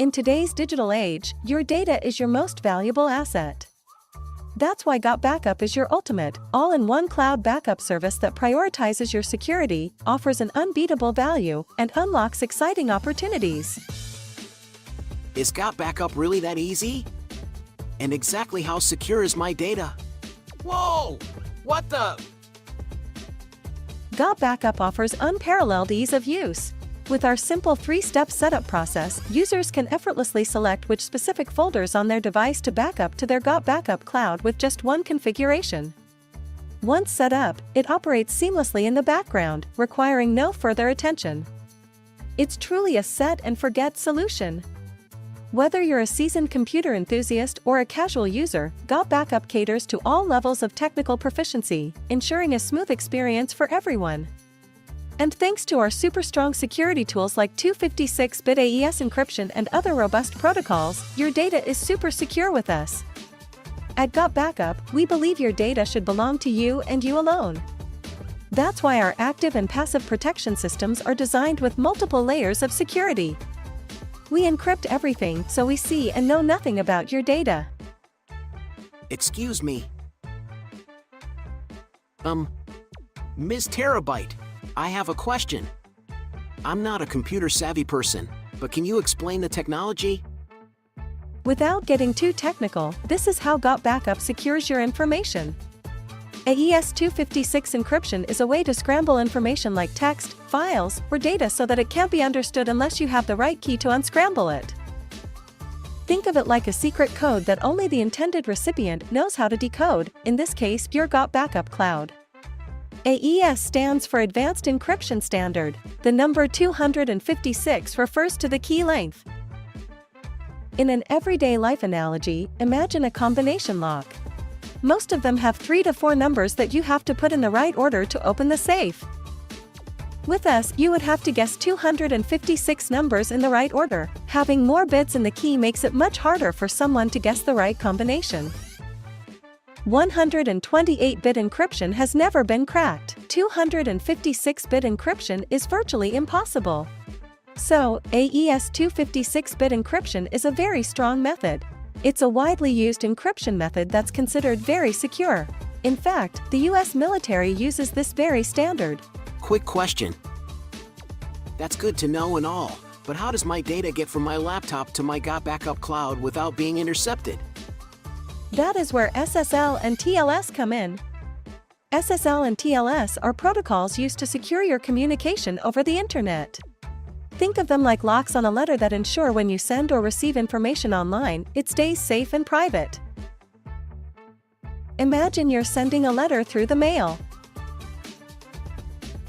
In today's digital age, your data is your most valuable asset. That's why GBU Backup is your ultimate, all-in-one cloud backup service that prioritizes your security, offers an unbeatable value, and unlocks exciting opportunities. Is GBU Backup really that easy? And exactly how secure is my data? Whoa! What the? GBU Backup offers unparalleled ease of use. With our simple 3-step setup process, users can effortlessly select which specific folders on their device to back up to their GBU Backup cloud with just one configuration. Once set up, it operates seamlessly in the background, requiring no further attention. It's truly a set-and-forget solution. Whether you're a seasoned computer enthusiast or a casual user, GBU Backup caters to all levels of technical proficiency, ensuring a smooth experience for everyone. And thanks to our super strong security tools like 256-bit AES encryption and other robust protocols, your data is super secure with us. At GBU Backup, we believe your data should belong to you and you alone. That's why our active and passive protection systems are designed with multiple layers of security. We encrypt everything so we see and know nothing about your data. Excuse me. Ms. Terabyte, I have a question. I'm not a computer-savvy person, but can you explain the technology? Without getting too technical, this is how GBU Backup secures your information. AES 256 encryption is a way to scramble information like text, files, or data so that it can't be understood unless you have the right key to unscramble it. Think of it like a secret code that only the intended recipient knows how to decode, in this case, your GBU Backup cloud. AES stands for Advanced Encryption Standard. The number 256 refers to the key length. In an everyday life analogy, imagine a combination lock. Most of them have 3 to 4 numbers that you have to put in the right order to open the safe. With us, you would have to guess 256 numbers in the right order. Having more bits in the key makes it much harder for someone to guess the right combination. 128-bit encryption has never been cracked. 256-bit encryption is virtually impossible. So, AES 256-bit encryption is a very strong method. It's a widely used encryption method that's considered very secure. In fact, the US military uses this very standard. Quick question. That's good to know and all, but how does my data get from my laptop to my GBU Backup cloud without being intercepted? That is where SSL and TLS come in. SSL and TLS are protocols used to secure your communication over the internet. Think of them like locks on a letter that ensure when you send or receive information online, it stays safe and private. Imagine you're sending a letter through the mail.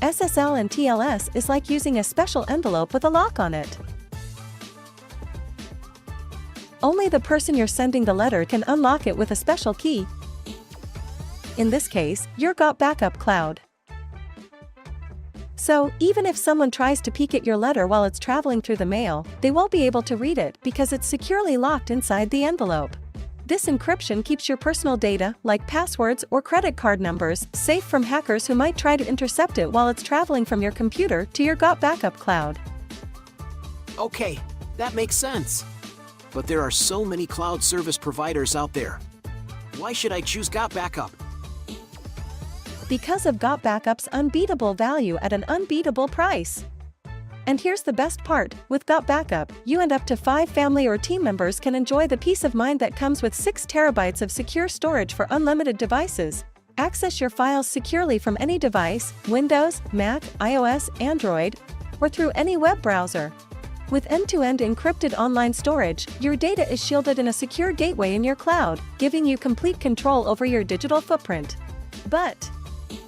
SSL and TLS is like using a special envelope with a lock on it. Only the person you're sending the letter can unlock it with a special key. In this case, your GBU Backup cloud. So, even if someone tries to peek at your letter while it's traveling through the mail, they won't be able to read it because it's securely locked inside the envelope. This encryption keeps your personal data, like passwords or credit card numbers, safe from hackers who might try to intercept it while it's traveling from your computer to your GBU Backup cloud. Okay, that makes sense. But there are so many cloud service providers out there. Why should I choose GBU Backup? Because of GBU Backup's unbeatable value at an unbeatable price. And here's the best part, with GBU Backup, you and up to 5 family or team members can enjoy the peace of mind that comes with 6 terabytes of secure storage for unlimited devices. Access your files securely from any device, Windows, Mac, iOS, Android, or through any web browser. With end-to-end encrypted online storage, your data is shielded in a secure gateway in your cloud, giving you complete control over your digital footprint. But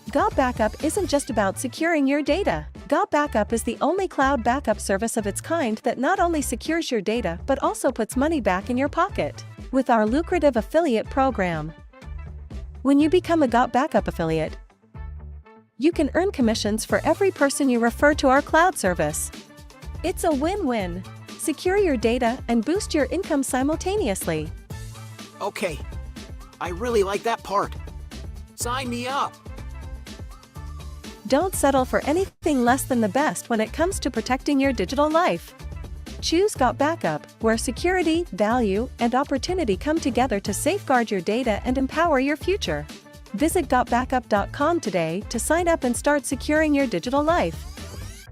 GBU Backup isn't just about securing your data. GBU Backup is the only cloud backup service of its kind that not only secures your data but also puts money back in your pocket with our lucrative affiliate program. When you become a GBU Backup affiliate, you can earn commissions for every person you refer to our cloud service. It's a win-win. Secure your data and boost your income simultaneously. Okay, I really like that part. Sign me up. Don't settle for anything less than the best when it comes to protecting your digital life. Choose Got Backup, where security, value, and opportunity come together to safeguard your data and empower your future. Visit gotbackup.com today to sign up and start securing your digital life.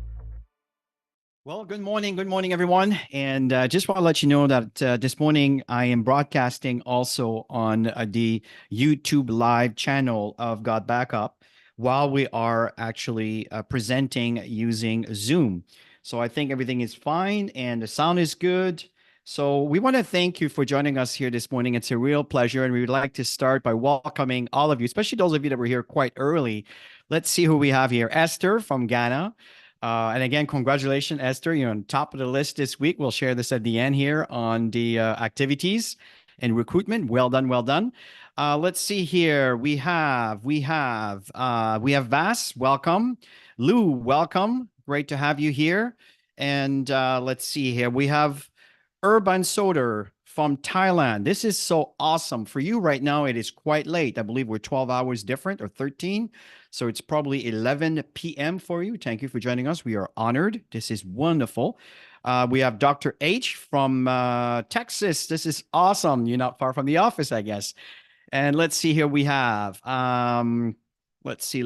Well, good morning, everyone. And just want to let you know that this morning I am broadcasting also on the YouTube live channel of Got Backup while we are actually presenting using Zoom. So I think everything is fine and the sound is good. So we want to thank you for joining us here this morning. It's a real pleasure. And we would like to start by welcoming all of you, especially those of you that were here quite early. Let's see who we have here. Esther from Ghana. And again, congratulations, Esther. You're on top of the list this week. We'll share this at the end here on the activities and recruitment. Well done, well done. Let's see here. We have Vas. Welcome. Lou, welcome. Great to have you here. And let's see here. We have Urban Soder from Thailand. This is so awesome. For you right now, it is quite late. I believe we're 12 hours different or 13. So it's probably 11 p.m. for you. Thank you for joining us. We are honored. This is wonderful. We have Dr. H from Texas. This is awesome. You're not far from the office, I guess. And let's see here. We have, let's see.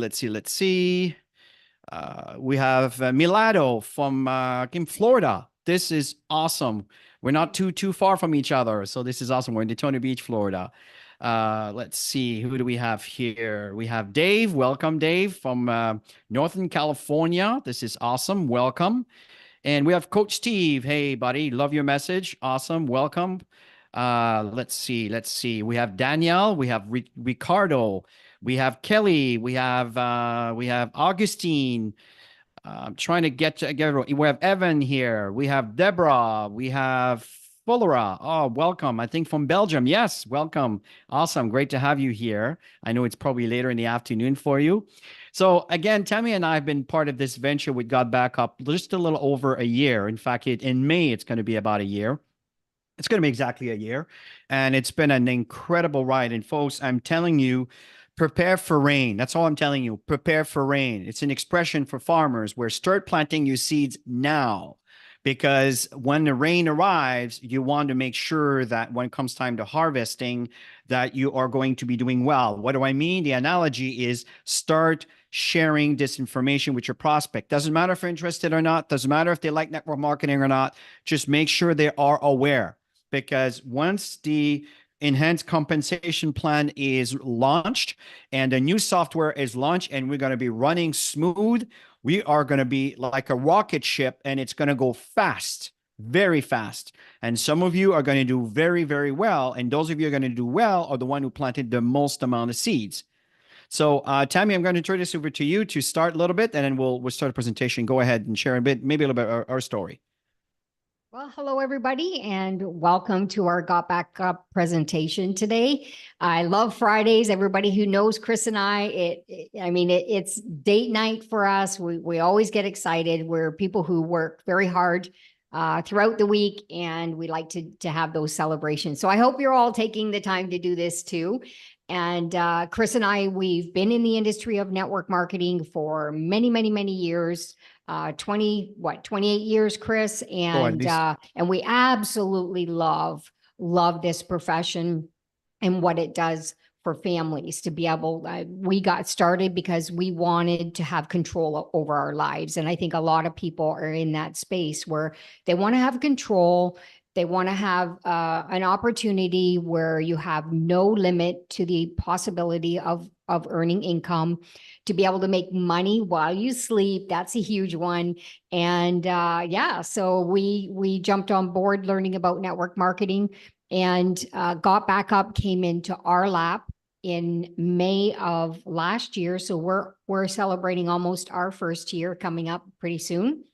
We have Milado from Florida. This is awesome. We're not too far from each other. So this is awesome. We're in Daytona Beach, Florida. Let's see. Who do we have here? We have Dave. Welcome, Dave, from Northern California. This is awesome. Welcome. And we have Coach Steve. Hey, buddy. Love your message. Awesome. Welcome. Let's see. We have Danielle. We have Ricardo. We have Kelly. We have Augustine. I'm trying to get everyone. We have Evan here. We have Deborah. We have Fullera. Oh, welcome. I think from Belgium. Yes, welcome. Awesome. Great to have you here. I know it's probably later in the afternoon for you. So again, Tammy and I have been part of this venture with Got Backup just a little over a year. In fact, in May, it's going to be about a year. It's going to be exactly a year. And it's been an incredible ride. And folks, I'm telling you, prepare for rain. That's all I'm telling you. Prepare for rain. It's an expression for farmers where start planting your seeds now, because when the rain arrives, you want to make sure that when it comes time to harvesting, that you are going to be doing well. What do I mean? The analogy is start sharing this information with your prospect. Doesn't matter if they're interested or not. Doesn't matter if they like network marketing or not. Just make sure they are aware, because once the enhanced compensation plan is launched and the new software is launched and we're going to be running smooth, we are going to be like a rocket ship and it's going to go fast, very fast. And some of you are going to do very, very well. And those of you who are going to do well are the one who planted the most amount of seeds. So Tammy, I'm going to turn this over to you to start a little bit, and then we'll start a presentation. Go ahead and share a bit, maybe a little bit our story. Well, hello, everybody, and welcome to our Got Backup presentation today. I love Fridays. Everybody who knows Chris and I, it's date night for us. We always get excited. We're people who work very hard throughout the week, and we like to have those celebrations. So I hope you're all taking the time to do this too. And Chris and I, we've been in the industry of network marketing for many, many, many years. 28 years, Chris, and we absolutely love this profession and what it does for families to be able. We got started because we wanted to have control over our lives, and I think a lot of people are in that space where they want to have control. They want to have an opportunity where you have no limit to the possibility of earning income, to be able to make money while you sleep. That's a huge one. And so we jumped on board learning about network marketing, and Got Backup came into our lap in May of last year. So we're celebrating almost our first year coming up pretty soon.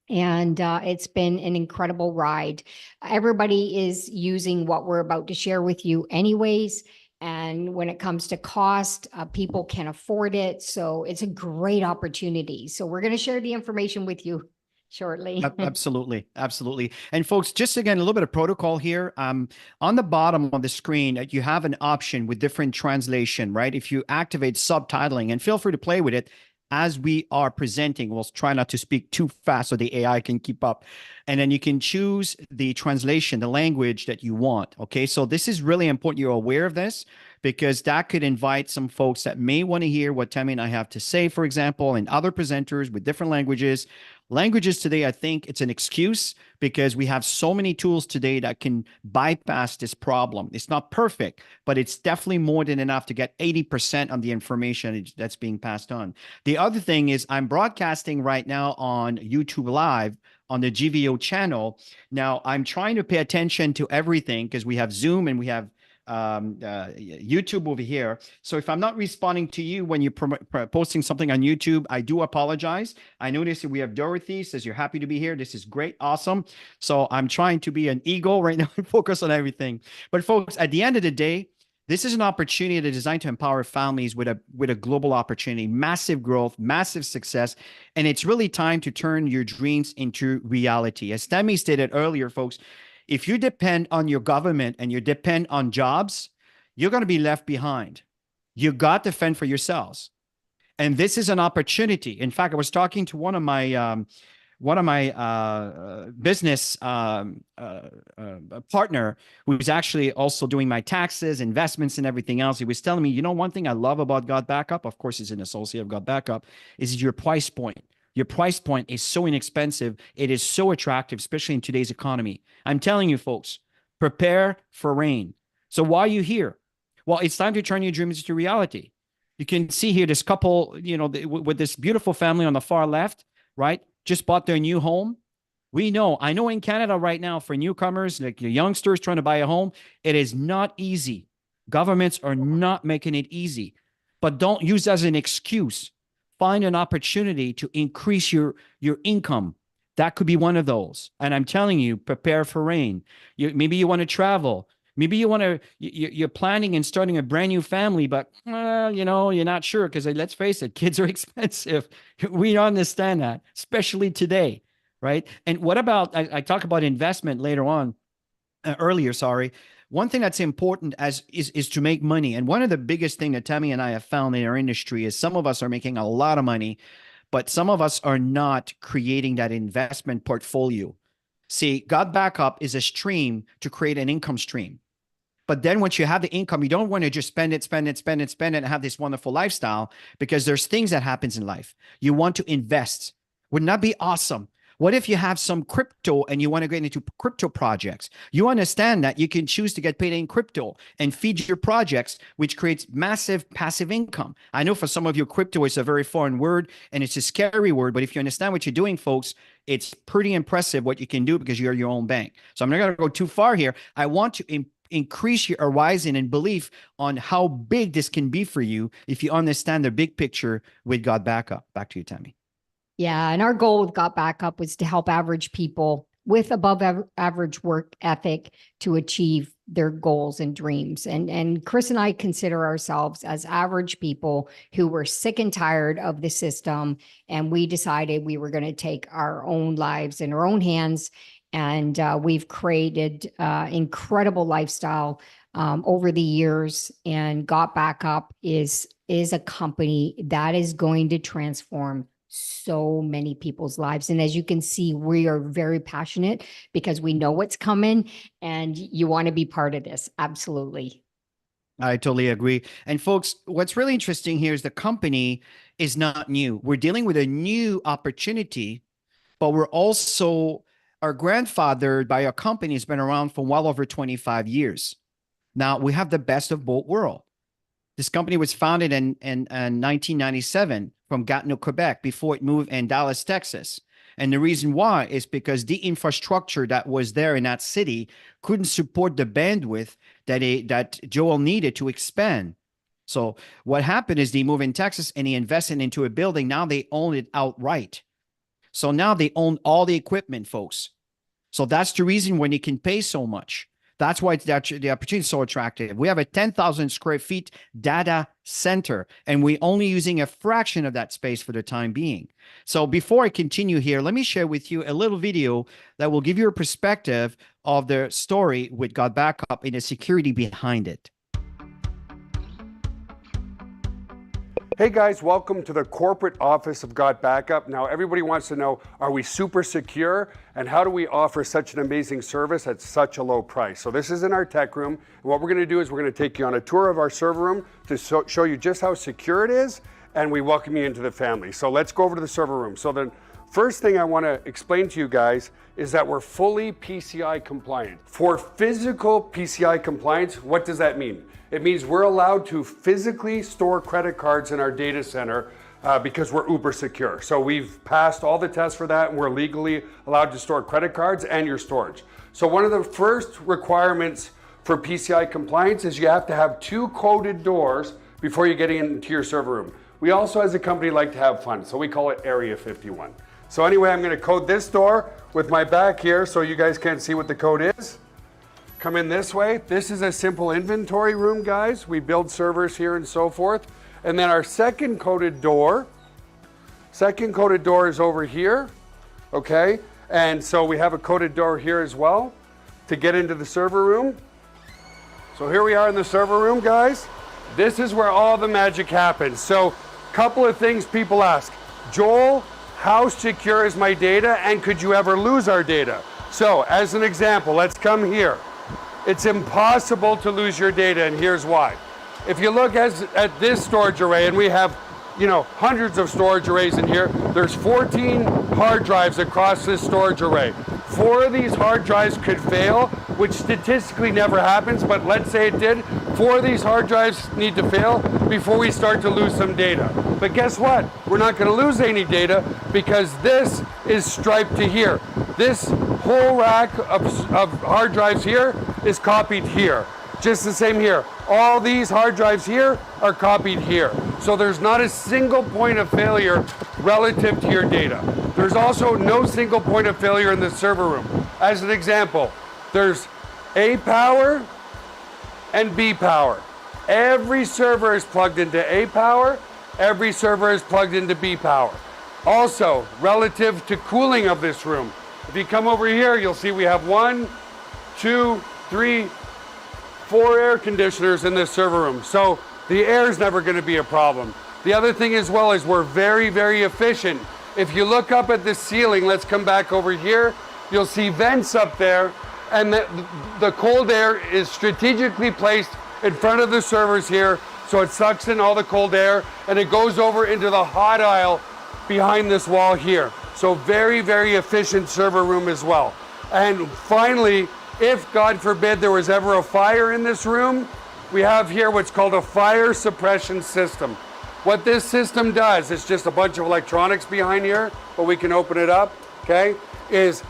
And it's been an incredible ride. Everybody is using what we're about to share with you anyways. And when it comes to cost, people can afford it. So it's a great opportunity. So we're going to share the information with you shortly. Absolutely. Absolutely. And folks, just again, a little bit of protocol here. On the bottom of the screen, you have an option with different translation, right? If you activate subtitling, and feel free to play with it, as we are presenting, we'll try not to speak too fast so the AI can keep up. And then you can choose the translation, the language that you want. Okay. So this is really important. You're aware of this because that could invite some folks that may want to hear what Tammy and I have to say, for example, and other presenters with different languages. Languages today, I think it's an excuse because we have so many tools today that can bypass this problem. It's not perfect, but it's definitely more than enough to get 80% of the information that's being passed on. The other thing is I'm broadcasting right now on YouTube Live on the GBU channel. Now, I'm trying to pay attention to everything because we have Zoom and we have YouTube over here. So if I'm not responding to you when you're posting something on YouTube, I do apologize. I noticed that we have Dorothy says you're happy to be here. This is great. Awesome. So I'm trying to be an eagle right now and focus on everything. But folks, at the end of the day, this is an opportunity designed to empower families with a global opportunity, massive growth, massive success. And it's really time to turn your dreams into reality. As Tammy stated earlier, folks, if you depend on your government and you depend on jobs, you're going to be left behind. You got to fend for yourselves. And this is an opportunity. In fact, I was talking to one of my business partner who's actually also doing my taxes, investments, and everything else. He was telling me, you know, one thing I love about God Backup, of course, he's an associate of God Backup, is your price point. Your price point is so inexpensive. It is so attractive, especially in today's economy. I'm telling you, folks, prepare for rain. So why are you here? Well, it's time to turn your dreams into reality. You can see here this couple, you know, with this beautiful family on the far left, right? Just bought their new home. I know in Canada right now for newcomers, like the youngsters trying to buy a home, it is not easy. Governments are not making it easy, but don't use that as an excuse. Find an opportunity to increase your income. That could be one of those. And I'm telling you, prepare for rain. Maybe you want to travel. Maybe you're planning and starting a brand new family, but you know, you're not sure because let's face it, kids are expensive. We understand that, especially today, right? And what about, I talk about investment later on, earlier, sorry. One thing that's important is to make money. And one of the biggest thing that Tammy and I have found in our industry is some of us are making a lot of money, but some of us are not creating that investment portfolio. See, God Backup is a stream to create an income stream. But then once you have the income, you don't want to just spend it and have this wonderful lifestyle because there's things that happens in life. You want to invest. Wouldn't that be awesome? What if you have some crypto and you want to get into crypto projects? You understand that you can choose to get paid in crypto and feed your projects, which creates massive passive income. I know for some of you, crypto is a very foreign word and it's a scary word, but if you understand what you're doing, folks, it's pretty impressive what you can do because you're your own bank. So I'm not going to go too far here. I want to increase your horizon and belief on how big this can be for you if you understand the big picture with God Backup. Back to you, Tammy. Yeah. And our goal with Got Backup was to help average people with above average work ethic to achieve their goals and dreams. And Chris and I consider ourselves as average people who were sick and tired of the system. And we decided we were going to take our own lives in our own hands. And we've created incredible lifestyle over the years. And Got Backup is a company that is going to transform so many people's lives. And as you can see, we are very passionate because we know what's coming and you want to be part of this. Absolutely. I totally agree. And folks, what's really interesting here is the company is not new. We're dealing with a new opportunity, but we're also, our grandfather by a company has been around for well over 25 years. Now we have the best of both worlds. This company was founded in 1997 from Gatineau, Quebec, before it moved in Dallas, Texas. And the reason why is because the infrastructure that was there in that city couldn't support the bandwidth that Joel needed to expand. So what happened is they moved in Texas and he invested into a building. Now they own it outright. So now they own all the equipment, folks. So that's the reason when they can pay so much. That's why the opportunity is so attractive. We have a 10,000 square feet data center, and we're only using a fraction of that space for the time being. So before I continue here, let me share with you a little video that will give you a perspective of the story with God Backup and the security behind it. Hey guys, welcome to the corporate office of Got Backup. Now everybody wants to know, are we super secure? And how do we offer such an amazing service at such a low price? So this is in our tech room. And what we're gonna do is we're gonna take you on a tour of our server room to show you just how secure it is, and we welcome you into the family. So let's go over to the server room. So the first thing I wanna explain to you guys is that we're fully PCI compliant. For physical PCI compliance, what does that mean? It means we're allowed to physically store credit cards in our data center because we're uber secure. So we've passed all the tests for that, and we're legally allowed to store credit cards and your storage. So one of the first requirements for PCI compliance is you have to have 2 coded doors before you get into your server room. We also, as a company, like to have fun, so we call it Area 51. So anyway, I'm gonna code this door with my back here so you guys can't see what the code is. Come in this way. This is a simple inventory room, guys. We build servers here and so forth. And then our second coded door is over here, okay? And so we have a coded door here as well to get into the server room. So here we are in the server room, guys. This is where all the magic happens. So couple of things people ask. Joel, how secure is my data, and could you ever lose our data? So as an example, let's come here. It's impossible to lose your data, and here's why. If you look at this storage array, and we have, hundreds of storage arrays in here, there's 14 hard drives across this storage array. 4 of these hard drives could fail, which statistically never happens, but let's say it did. 4 of these hard drives need to fail before we start to lose some data. But guess what? We're not going to lose any data because this is striped to here. This whole rack of hard drives here is copied here. Just the same here. All these hard drives here are copied here. So there's not a single point of failure relative to your data. There's also no single point of failure in the server room. As an example, there's A power and B power. Every server is plugged into A power. Every server is plugged into B power. Also, relative to cooling of this room, if you come over here, you'll see we have 1, 2, 3, 4 air conditioners in this server room. So the air is never going to be a problem. The other thing as well is we're very, very efficient. If you look up at the ceiling, let's come back over here, you'll see vents up there, and the cold air is strategically placed in front of the servers here, so it sucks in all the cold air, and it goes over into the hot aisle behind this wall here. So very, very efficient server room as well. And finally, if God forbid there was ever a fire in this room, we have here what's called a fire suppression system. What this system does, it's just a bunch of electronics behind here, but we can open it up, okay, is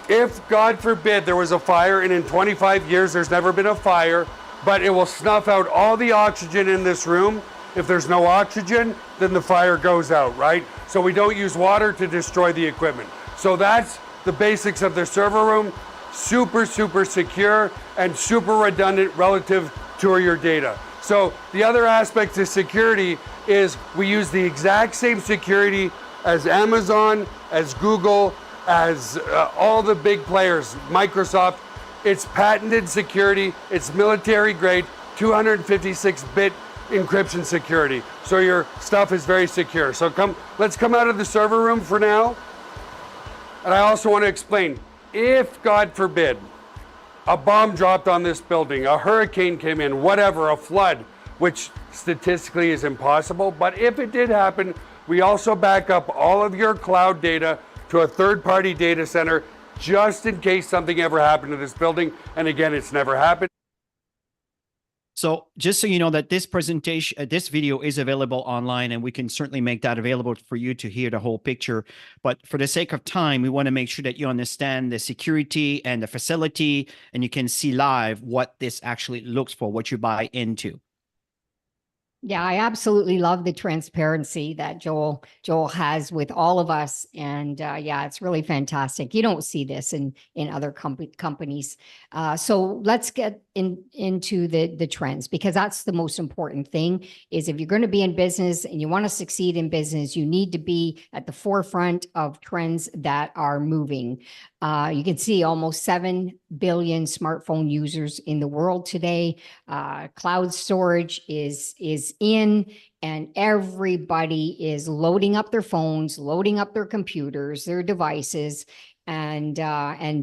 if God forbid there was a fire, and in 25 years there's never been a fire, but it will snuff out all the oxygen in this room. If there's no oxygen, then the fire goes out, right? So we don't use water to destroy the equipment. So that's the basics of the server room. Super, super secure and super redundant relative to your data. So the other aspect to security is we use the exact same security as Amazon, as Google, as all the big players, Microsoft. It's patented security, it's military grade, 256-bit encryption security. So your stuff is very secure. So let's come out of the server room for now. And I also want to explain, if God forbid, a bomb dropped on this building, a hurricane came in, whatever, a flood, which statistically is impossible, but if it did happen, we also back up all of your cloud data to a third-party data center just in case something ever happened to this building. And again, it's never happened. So just so you know that this presentation, this video is available online, and we can certainly make that available for you to hear the whole picture. But for the sake of time, we want to make sure that you understand the security and the facility, and you can see live what this actually looks for, what you buy into. Yeah, I absolutely love the transparency that Joel has with all of us. And yeah, it's really fantastic. You don't see this in other companies. So let's get into the trends, because that's the most important thing. Is if you're going to be in business and you want to succeed in business, you need to be at the forefront of trends that are moving. You can see almost 7 billion smartphone users in the world today. Cloud storage is in, and everybody is loading up their phones, loading up their computers, their devices, and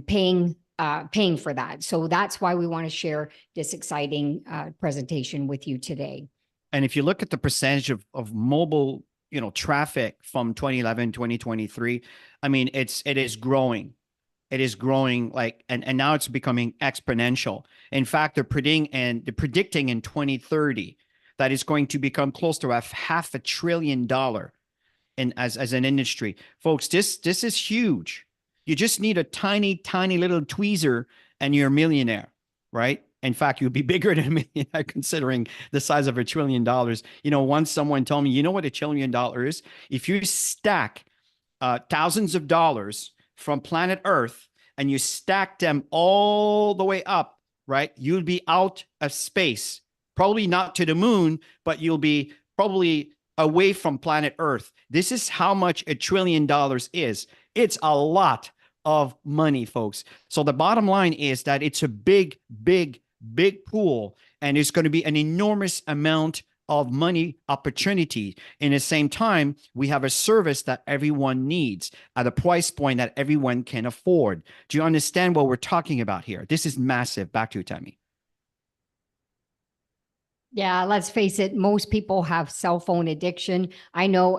paying for that. So that's why we want to share this exciting presentation with you today. And if you look at the percentage of mobile, traffic from 2011, 2023, I mean, it is growing. It is growing and now it's becoming exponential. In fact, they're predicting in 2030 that it's going to become close to $500 billion as an industry. Folks, this is huge. You just need a tiny, tiny little tweezer and you're a millionaire, right? In fact, you'd be bigger than a millionaire considering the size of $1 trillion. Once someone told me, you know what $1 trillion is? If you stack thousands of dollars from planet Earth and you stack them all the way up, right? You'll be out of space, probably not to the moon, but you'll be probably away from planet Earth. This is how much $1 trillion is. It's a lot of money, folks. So the bottom line is that it's a big, big, big pool, and it's going to be an enormous amount of money opportunity. In the same time, we have a service that everyone needs at a price point that everyone can afford. Do you understand what we're talking about here? This is massive. Back to you, Tammy. Yeah, let's face it, most people have cell phone addiction. I know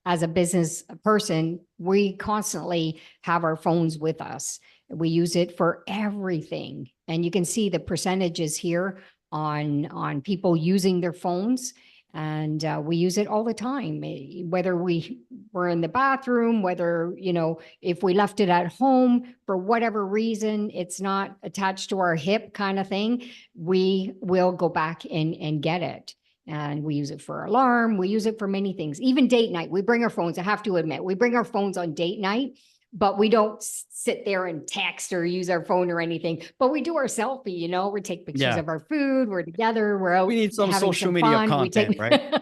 as a business person, we constantly have our phones with us. We use it for everything. And you can see the percentages here on people using their phones. And we use it all the time, whether we were in the bathroom, whether, if we left it at home for whatever reason, it's not attached to our hip kind of thing, we will go back and get it. And we use it for alarm. We use it for many things, even date night. We bring our phones. I have to admit, we bring our phones on date night, but we don't sit there and text or use our phone or anything, but we do our selfie, we take pictures of our food, we're together, we're out. We need some social media fun. content, right?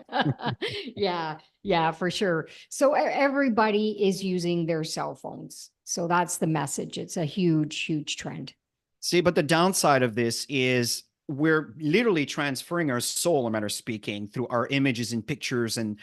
Yeah, for sure. So everybody is using their cell phones. So that's the message. It's a huge, huge trend. See, but the downside of this is we're literally transferring our soul, a matter of speaking, through our images and pictures and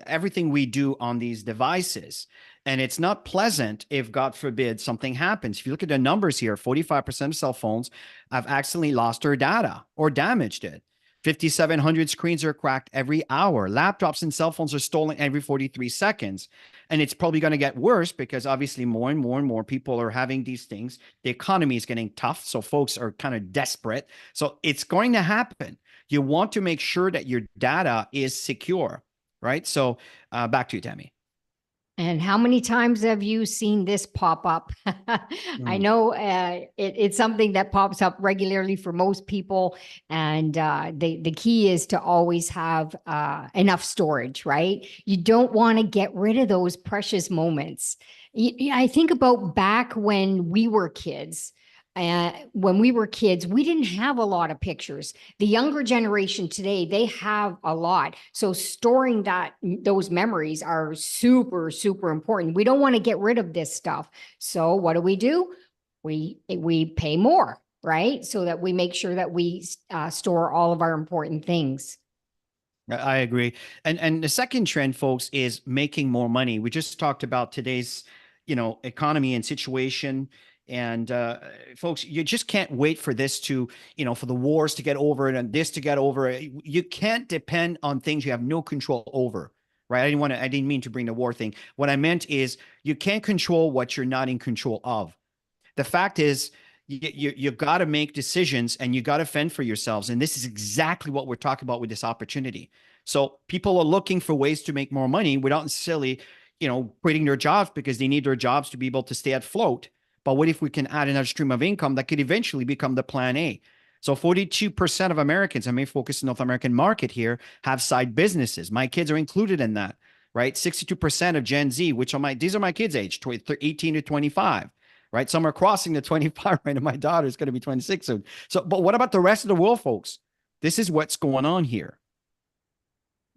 everything we do on these devices. And it's not pleasant if, God forbid, something happens. If you look at the numbers here, 45% of cell phones have accidentally lost their data or damaged it. 5,700 screens are cracked every hour. Laptops and cell phones are stolen every 43 seconds. And it's probably going to get worse because obviously more and more and more people are having these things. The economy is getting tough. So folks are kind of desperate. So it's going to happen. You want to make sure that your data is secure, right? So back to you, Tammy. And how many times have you seen this pop up? I know it's something that pops up regularly for most people. And the key is to always have enough storage, right? You don't want to get rid of those precious moments. I think about back when we were kids. When we were kids, we didn't have a lot of pictures. The younger generation today, they have a lot. So storing those memories are super, super important. We don't want to get rid of this stuff. So what do? We pay more, right? So that we make sure that we store all of our important things. I agree. And the second trend, folks, is making more money. We just talked about today's, economy and situation. And folks, you just can't wait for this to, for the wars to get over and this to get over. You can't depend on things you have no control over, right? I didn't mean to bring the war thing. What I meant is you can't control what you're not in control of. The fact is, you've got to make decisions and you got to fend for yourselves. And this is exactly what we're talking about with this opportunity. So people are looking for ways to make more money without necessarily, quitting their jobs because they need their jobs to be able to stay afloat. But what if we can add another stream of income that could eventually become the plan A? So 42% of Americans, I may focus on the North American market here, have side businesses. My kids are included in that, right? 62% of Gen Z, these are my kids' age, 18 to 25, right? Some are crossing the 25 right, and my daughter is going to be 26 soon. So, but what about the rest of the world, folks? This is what's going on here.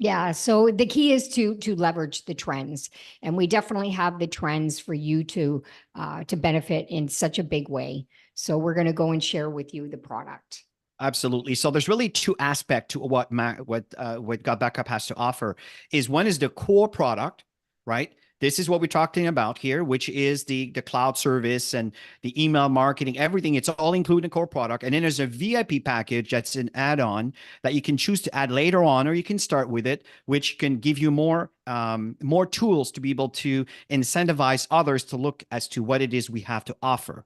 Yeah, so the key is to leverage the trends, and we definitely have the trends for you to benefit in such a big way. So we're going to go and share with you the product. Absolutely. So there's really two aspects to what Got Backup has to offer. Is one is the core product, right? This is what we're talking about here, which is the cloud service and the email marketing, everything. It's all included in the core product. And then there's a VIP package that's an add-on that you can choose to add later on, or you can start with it, which can give you more tools to be able to incentivize others to look as to what it is we have to offer.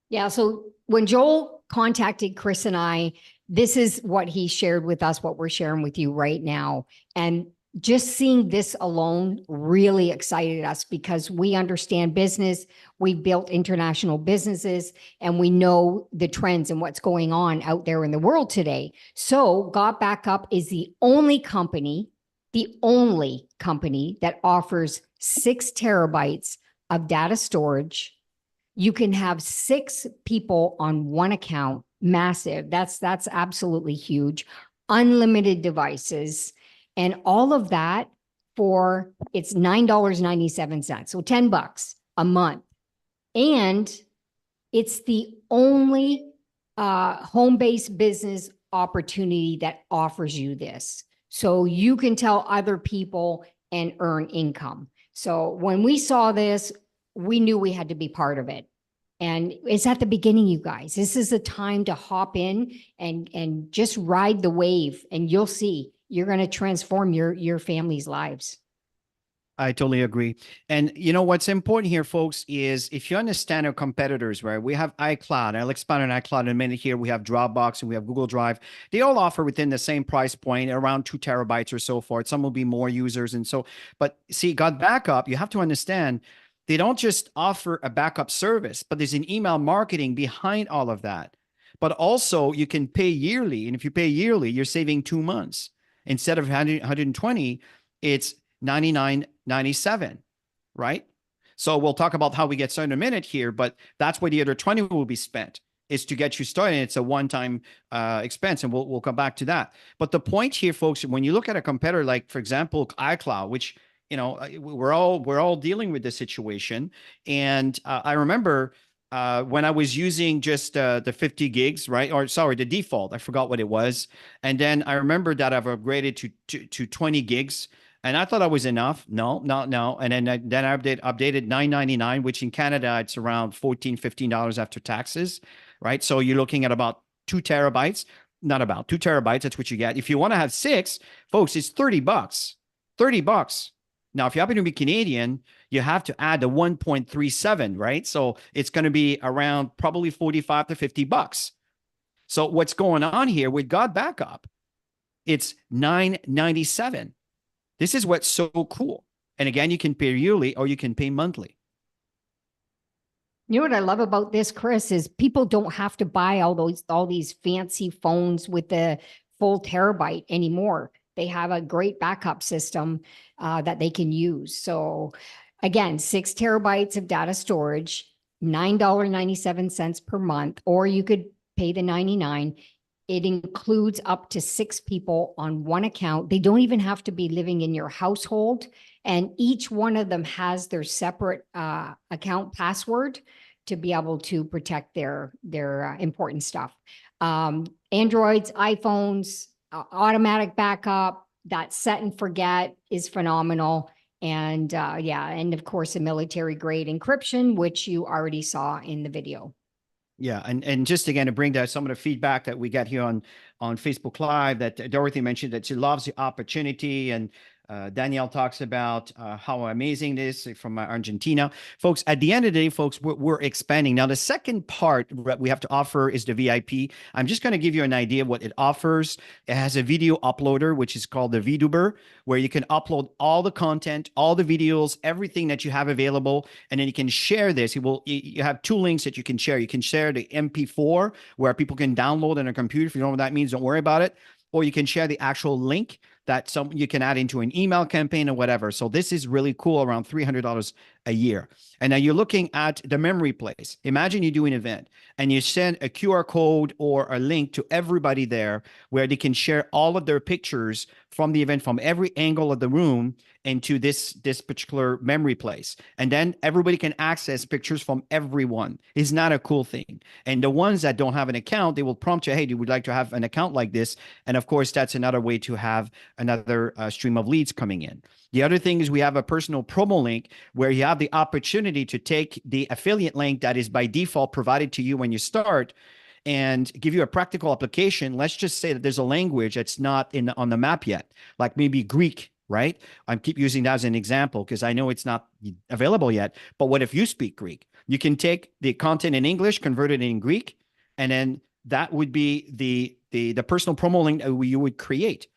Yeah, so when Joel contacted Chris and I, this is what he shared with us, what we're sharing with you right now. And just seeing this alone really excited us because we understand business. We've built international businesses and we know the trends and what's going on out there in the world today. So Got Backup is the only company that offers 6 terabytes of data storage. You can have 6 people on one account, massive. That's absolutely huge. Unlimited devices. And all of that for it's $9.97. So $10 a month. And it's the only home-based business opportunity that offers you this. So you can tell other people and earn income. So when we saw this, we knew we had to be part of it. And it's at the beginning, you guys. This is the time to hop in and just ride the wave, and you'll see you're going to transform your family's lives. I totally agree. And you know what's important here, folks, is if you understand our competitors, right? We have iCloud. I'll expand on iCloud in a minute here. We have Dropbox and we have Google Drive. They all offer within the same price point, around 2 terabytes or so forth. Some will be more users. And so, but see, Got Backup, you have to understand, they don't just offer a backup service, but there's an email marketing behind all of that. But also you can pay yearly. And if you pay yearly, you're saving 2 months. Instead of 120, it's $99.97, right? So we'll talk about how we get started in a minute here, but that's where the other 20 will be spent, is to get you started. It's a one-time expense, and we'll come back to that. But the point here, folks, when you look at a competitor like, for example, iCloud, which we're all dealing with this situation, and I remember when I was using just the 50 gigs, right? Or sorry, the default, I forgot what it was. And then I remember that I've upgraded to 20 gigs. And I thought I was enough. No. And then I updated $9.99, which in Canada, it's around $14, $15 after taxes, right? So you're looking at about 2 terabytes, not about 2 terabytes. That's what you get. If you want to have 6, folks, it's $30, $30. Now, if you happen to be Canadian, you have to add the 1.37, right? So it's going to be around probably 45 to $50. So what's going on here with Got Backup? It's $9.97. This is what's so cool. And again, you can pay yearly or you can pay monthly. You know what I love about this, Chris, is people don't have to buy all these fancy phones with the full terabyte anymore. They have a great backup system that they can use. So again, 6 terabytes of data storage, $9.97 per month, or you could pay the $99. It includes up to 6 people on one account. They don't even have to be living in your household. And each one of them has their separate account password to be able to protect their important stuff. Androids, iPhones, automatic backup, that set and forget is phenomenal. And and of course, a military grade encryption, which you already saw in the video. Yeah, and just again to bring down some of the feedback that we get here on Facebook Live, that Dorothy mentioned that she loves the opportunity, and Danielle talks about how amazing this is from Argentina. Folks, at the end of the day, folks, we're expanding. Now, the second part that we have to offer is the VIP. I'm just going to give you an idea of what it offers. It has a video uploader, which is called the VTuber, where you can upload all the content, all the videos, everything that you have available, and then you can share this. You have 2 links that you can share. You can share the MP4, where people can download on a computer. If you don't know what that means, don't worry about it. Or you can share the actual link that you can add into an email campaign or whatever. So this is really cool, around $300 a year. And now you're looking at the memory place. Imagine you do an event and you send a QR code or a link to everybody there where they can share all of their pictures from the event from every angle of the room into this particular memory place. And then everybody can access pictures from everyone. It's not a cool thing. And the ones that don't have an account, they will prompt you, hey, you would like to have an account like this. And of course, that's another way to have another stream of leads coming in. The other thing is we have a personal promo link where you have the opportunity to take the affiliate link that is by default provided to you when you start and give you a practical application. Let's just say that there's a language that's not on the map yet, like maybe Greek, right? I keep using that as an example because I know it's not available yet. But what if you speak Greek? You can take the content in English, convert it in Greek, and then that would be the personal promo link that you would create.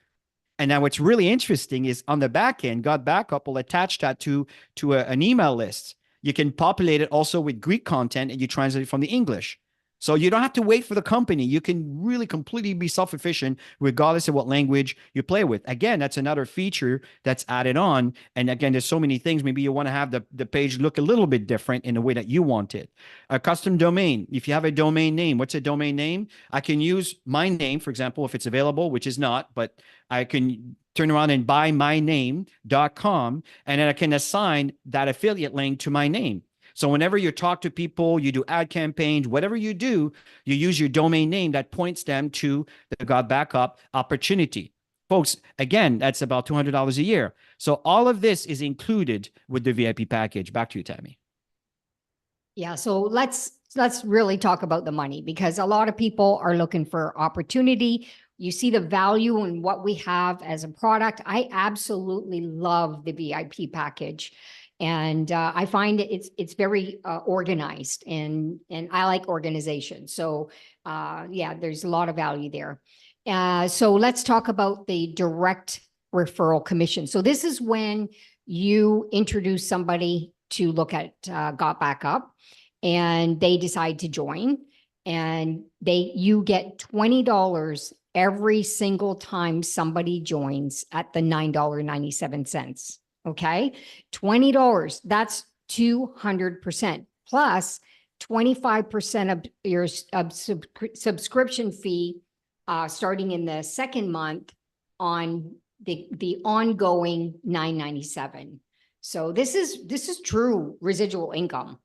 And now what's really interesting is on the back end, God Backup will attach that to an email list. You can populate it also with Greek content and you translate it from the English. So you don't have to wait for the company. You can really completely be self-efficient regardless of what language you play with. Again, that's another feature that's added on. And again, there's so many things. Maybe you want to have the page look a little bit different in the way that you want it. A custom domain. If you have a domain name, what's a domain name? I can use my name, for example, if it's available, which is not, but I can turn around and buy myname.com, and then I can assign that affiliate link to my name. So whenever you talk to people, you do ad campaigns, whatever you do, you use your domain name that points them to the God Backup opportunity. Folks, again, that's about $200 a year. So all of this is included with the VIP package. Back to you, Tammy. Yeah, so let's really talk about the money, because a lot of people are looking for opportunity. You see the value in what we have as a product. I absolutely love the VIP package. And I find it's very organized, and I like organization. So yeah, there's a lot of value there. So let's talk about the direct referral commission. So this is when you introduce somebody to look at Got Backup, and they decide to join, and you get $20 every single time somebody joins at the $9.97. Okay, $20, that's 200%, plus 25% of your subscription fee starting in the second month on the ongoing $9.97. So this is true residual income.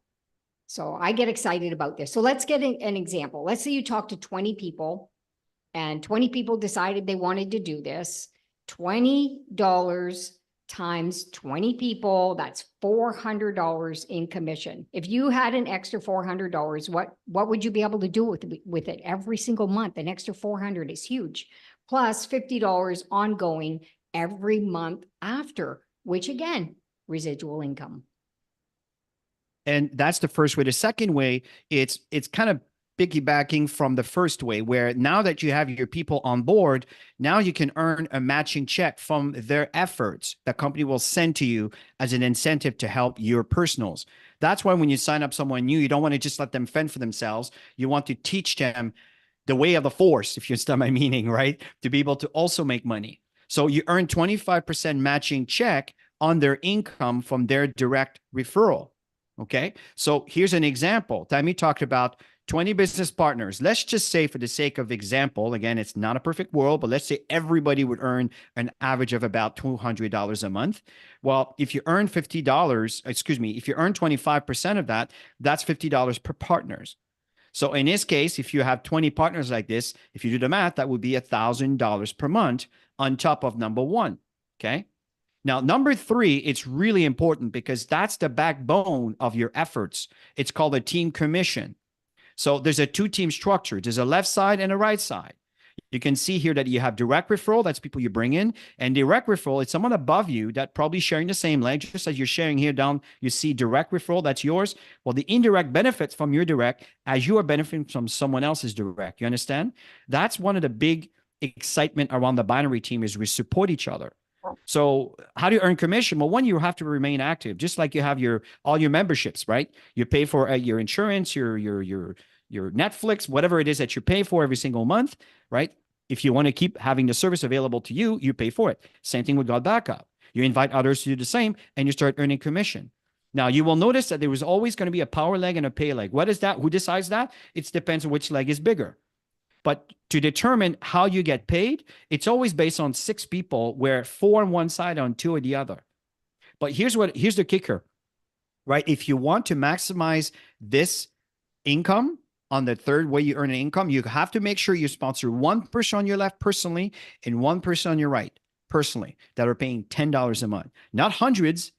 So I get excited about this. So let's get an example. Let's say you talk to 20 people and 20 people decided they wanted to do this. $20 times 20 people, that's $400 in commission. If you had an extra $400, what would you be able to do with it every single month? An extra $400 is huge. Plus $50 ongoing every month after, which again, residual income. And that's the first way. The second way, it's kind of piggybacking from the first way, where now that you have your people on board, now you can earn a matching check from their efforts the company will send to you as an incentive to help your personals. That's why when you sign up someone new, you don't want to just let them fend for themselves. You want to teach them the way of the force, if you understand my meaning, right? To be able to also make money. So you earn 25% matching check on their income from their direct referral. Okay, so here's an example. Tammy talked about 20 business partners. Let's just say, for the sake of example, again, it's not a perfect world, but let's say everybody would earn an average of about $200 a month. Well, if you earn if you earn 25% of that, that's $50 per partners. So in this case, if you have 20 partners like this, if you do the math, that would be $1,000 per month on top of number one. Okay. Now, number three, it's really important because that's the backbone of your efforts. It's called a team commission. So there's a two-team structure. There's a left side and a right side. You can see here that you have direct referral. That's people you bring in. And direct referral, it's someone above you that probably sharing the same leg, just as you're sharing here down, you see direct referral, that's yours. Well, the indirect benefits from your direct as you are benefiting from someone else's direct. You understand? That's one of the big excitement around the binary team is we support each other. So how do you earn commission? Well, one, you have to remain active, just like you have all your memberships, right? You pay for your insurance, your Netflix, whatever it is that you pay for every single month, right? If you want to keep having the service available to you, you pay for it. Same thing with God Backup. You invite others to do the same, and you start earning commission. Now, you will notice that there was always going to be a power leg and a pay leg. What is that? Who decides that? It depends on which leg is bigger. But to determine how you get paid, it's always based on 6 people, where 4 on one side and 2 on the other. But here's the kicker, right? If you want to maximize this income on the third way you earn an income, you have to make sure you sponsor one person on your left personally and one person on your right personally that are paying $10 a month, not hundreds,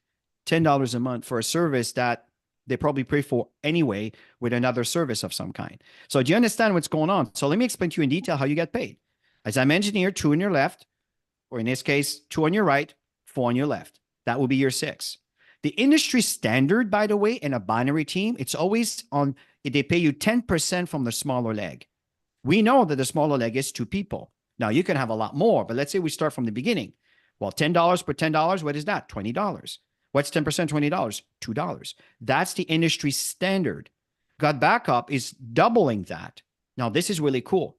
$10 a month for a service that they probably pay for anyway with another service of some kind. So do you understand what's going on? So let me explain to you in detail how you get paid. As I mentioned here, 2 on your left, or in this case, 2 on your right, 4 on your left. That will be your 6. The industry standard, by the way, in a binary team, it's always on, they pay you 10% from the smaller leg. We know that the smaller leg is 2 people. Now, you can have a lot more, but let's say we start from the beginning. Well, $10 per $10, what is that? $20. What's 10%, $20? $2. That's the industry standard. Got Backup is doubling that. Now, this is really cool.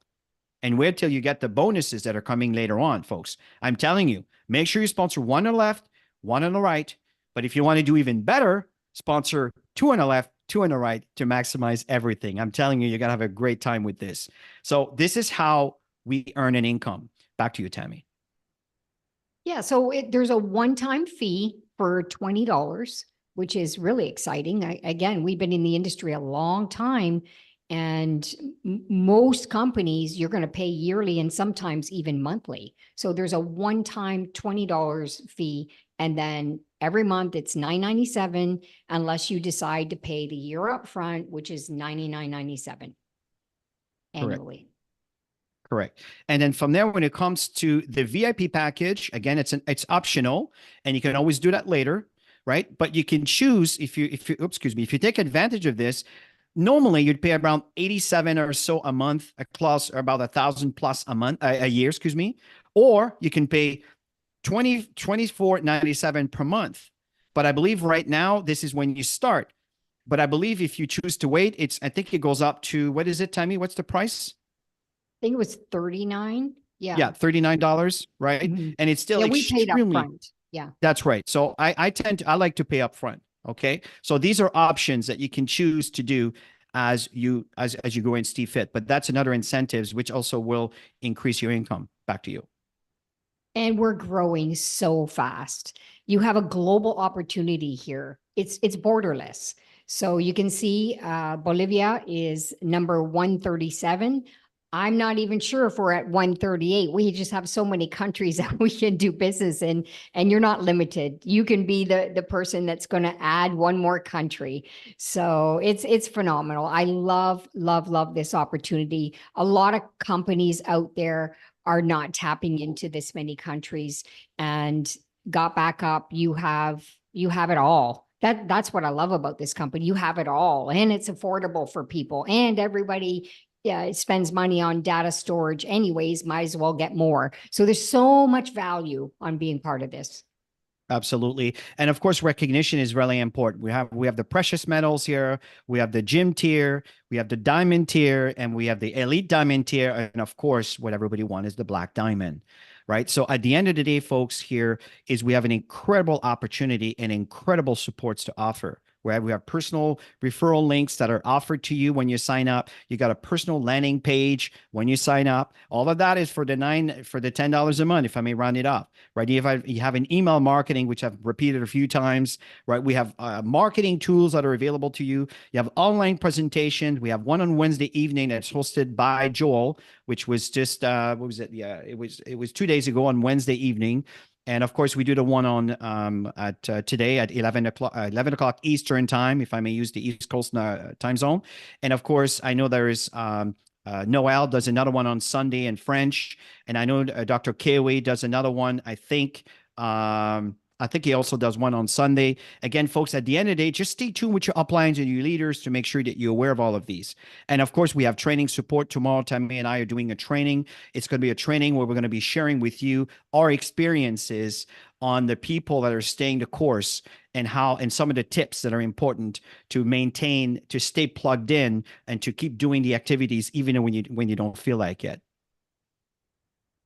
And wait till you get the bonuses that are coming later on, folks. I'm telling you, make sure you sponsor 1 on the left, 1 on the right. But if you want to do even better, sponsor 2 on the left, 2 on the right to maximize everything. I'm telling you, you're going to have a great time with this. So this is how we earn an income. Back to you, Tammy. Yeah, so there's a one-time fee for $20, which is really exciting. Again, we've been in the industry a long time, and most companies you're going to pay yearly and sometimes even monthly. So there's a one-time $20 fee, and then every month it's $9.97 unless you decide to pay the year up front, which is $99.97 annually. Correct. And then from there, when it comes to the VIP package, again, it's optional, and you can always do that later, right? But you can choose if you take advantage of this. Normally, you'd pay around $87 or so a month, plus or about $1,000+ a month, a year, or you can pay $24.97 per month. But I believe right now this is when you start. But I believe if you choose to wait, I think it goes up to, what is it, Tammy? What's the price? I think it was $39. Yeah. Yeah, $39, right? Mm-hmm. And it's still we paid up front. Yeah. That's right. So I like to pay up front. Okay. So these are options that you can choose to do as you go and see fit. But that's another incentives which also will increase your income. Back to you. And we're growing so fast. You have a global opportunity here. It's borderless. So you can see Bolivia is number 137. I'm not even sure if we're at 138. We just have so many countries that we can do business in, and you're not limited. You can be the person that's going to add one more country. So it's phenomenal. I love this opportunity. A lot of companies out there are not tapping into this many countries, and Got Backup, you have it all. That's what I love about this company. You have it all, and it's affordable for people, and everybody it spends money on data storage anyways, might as well get more. So there's so much value on being part of this. Absolutely. And of course, recognition is really important. We have the precious metals here, we have the gym tier, we have the diamond tier, and we have the elite diamond tier. And of course, what everybody wants is the black diamond, right? So at the end of the day, folks, here is we have an incredible opportunity and incredible supports to offer. Where we have personal referral links that are offered to you when you sign up. You got a personal landing page when you sign up. All of that is for the $10 a month, if I may round it up, right? You have an email marketing, which I've repeated a few times, right? We have marketing tools that are available to you. You have online presentations. We have one on Wednesday evening that's hosted by Joel, which was just what was it? Yeah, it was 2 days ago on Wednesday evening. And of course, we do the one on today at 11 o'clock Eastern time, if I may use the East Coast time zone. And of course, I know there is Noel does another one on Sunday in French, and I know Dr. Kewe does another one. I think he also does one on Sunday. Again, folks, at the end of the day, just stay tuned with your uplines and your leaders to make sure that you're aware of all of these. And of course, we have training support tomorrow. Tammy and I are doing a training. It's going to be a training where we're going to be sharing with you our experiences on the people that are staying the course and some of the tips that are important to maintain, to stay plugged in and to keep doing the activities even when you don't feel like it.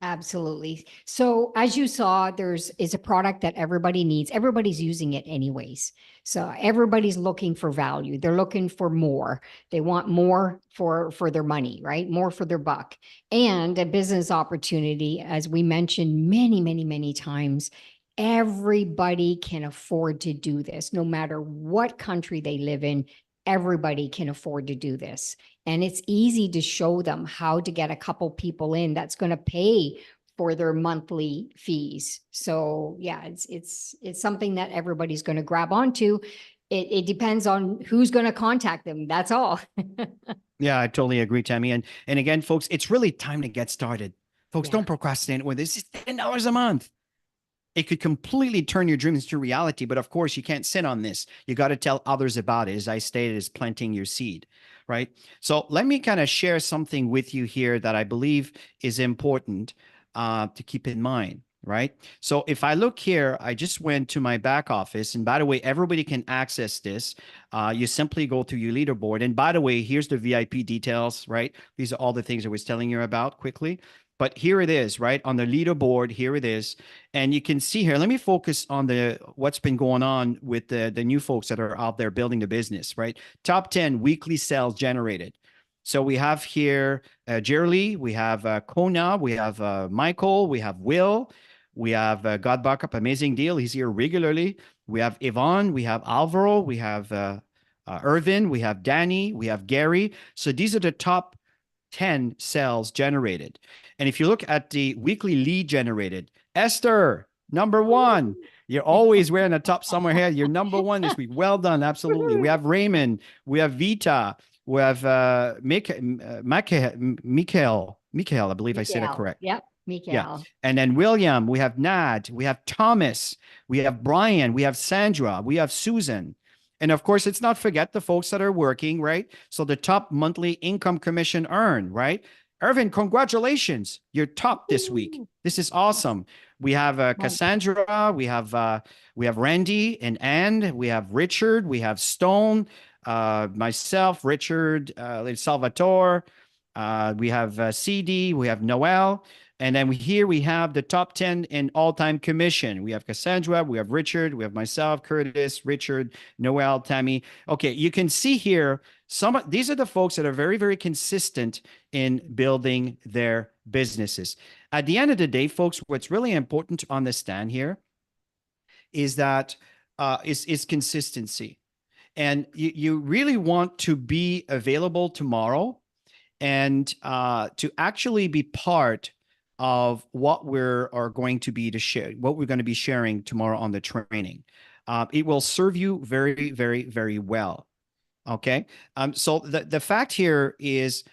Absolutely. So as you saw, is a product that everybody needs. Everybody's using it anyways. So everybody's looking for value. They're looking for more. They want more for their money, right? More for their buck. And a business opportunity, as we mentioned many, many, many times, everybody can afford to do this. No matter what country they live in, everybody can afford to do this. And it's easy to show them how to get a couple people in that's going to pay for their monthly fees. So yeah, it's something that everybody's going to grab onto. It depends on who's going to contact them. That's all. Yeah, I totally agree, Tammy. And again, folks, it's really time to get started. Folks, Yeah. don't procrastinate with this. It's $10 a month. It could completely turn your dreams into reality, but of course you can't sit on this. You got to tell others about it. As I stated, is planting your seed, right? So let me kind of share something with you here that I believe is important to keep in mind, right? So if I look here, I just went to my back office, and by the way, everybody can access this. You simply go to your leaderboard, and by the way, here's the VIP details, right? These are all the things I was telling you about quickly. But here it is, right? On the leaderboard, here it is. And you can see here, let me focus on what's been going on with the new folks that are out there building the business, right? Top 10 weekly sales generated. So we have here Jerry, we have Kona, we have Michael, we have Will, we have God Backup, amazing deal. He's here regularly. We have Yvonne, we have Alvaro, we have Irvin, we have Danny, we have Gary. So these are the top 10 sales generated. And if you look at the weekly lead generated, Esther, number one. You're always wearing a top somewhere here. You're number one this week. Well done. Absolutely. We have Raymond. We have Vita. We have Mikhail. I believe I said it correct. Yep. Mikael. Yeah. And then William, we have Nad, we have Thomas, we have Brian, we have Sandra, we have Susan. And of course, let's not forget the folks that are working, right? So the top monthly income commission earned, right? Irvin, congratulations. You're top this week. This is awesome. We have Cassandra, we have Randy and Ann, we have Richard, we have Stone, myself, Richard, Salvatore, we have CD, we have Noel. And then here we have the top 10 in all-time commission. We have Cassandra, we have Richard, we have myself, Curtis, Richard, Noel, Tammy. Okay, you can see here, these are the folks that are very, very consistent in building their businesses. At the end of the day, folks, what's really important to understand here is that is consistency. And you really want to be available tomorrow and to actually be part of what we're going to be sharing tomorrow on the training. It will serve you very, very, very well. Okay. So the fact here is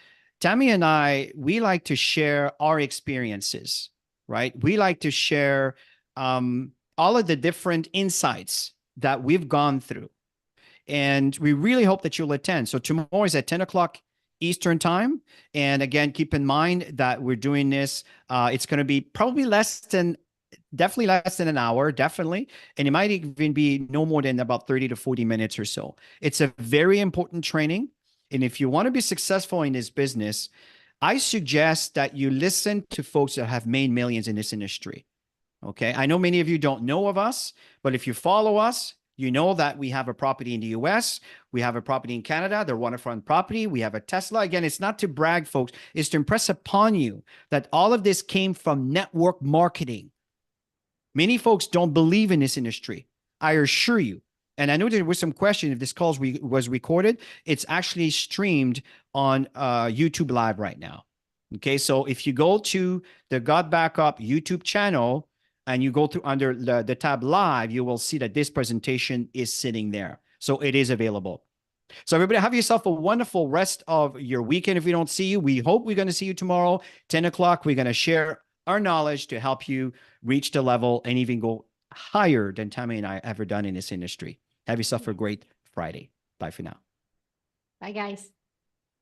Tammy and I, we like to share our experiences, right? We like to share all of the different insights that we've gone through. And we really hope that you'll attend. So tomorrow is at 10 o'clock Eastern time. And again, keep in mind that we're doing this. It's going to be probably definitely less than an hour, definitely. And it might even be no more than about 30 to 40 minutes or so. It's a very important training. And if you want to be successful in this business, I suggest that you listen to folks that have made millions in this industry. Okay. I know many of you don't know of us, but if you follow us, you know that we have a property in the US. We have a property in Canada, the waterfront property. We have a Tesla. Again, it's not to brag, folks. It's to impress upon you that all of this came from network marketing. Many folks don't believe in this industry. I assure you. And I know there was some question if this call was recorded. It's actually streamed on YouTube Live right now. Okay, so if you go to the God Backup YouTube channel, and you go through under the tab live, you will see that this presentation is sitting there. So it is available. So everybody have yourself a wonderful rest of your weekend. If we don't see you, we hope we're going to see you tomorrow, 10 o'clock. We're going to share our knowledge to help you reach the level and even go higher than Tammy and I ever done in this industry. Have yourself a great Friday. Bye for now. Bye, guys.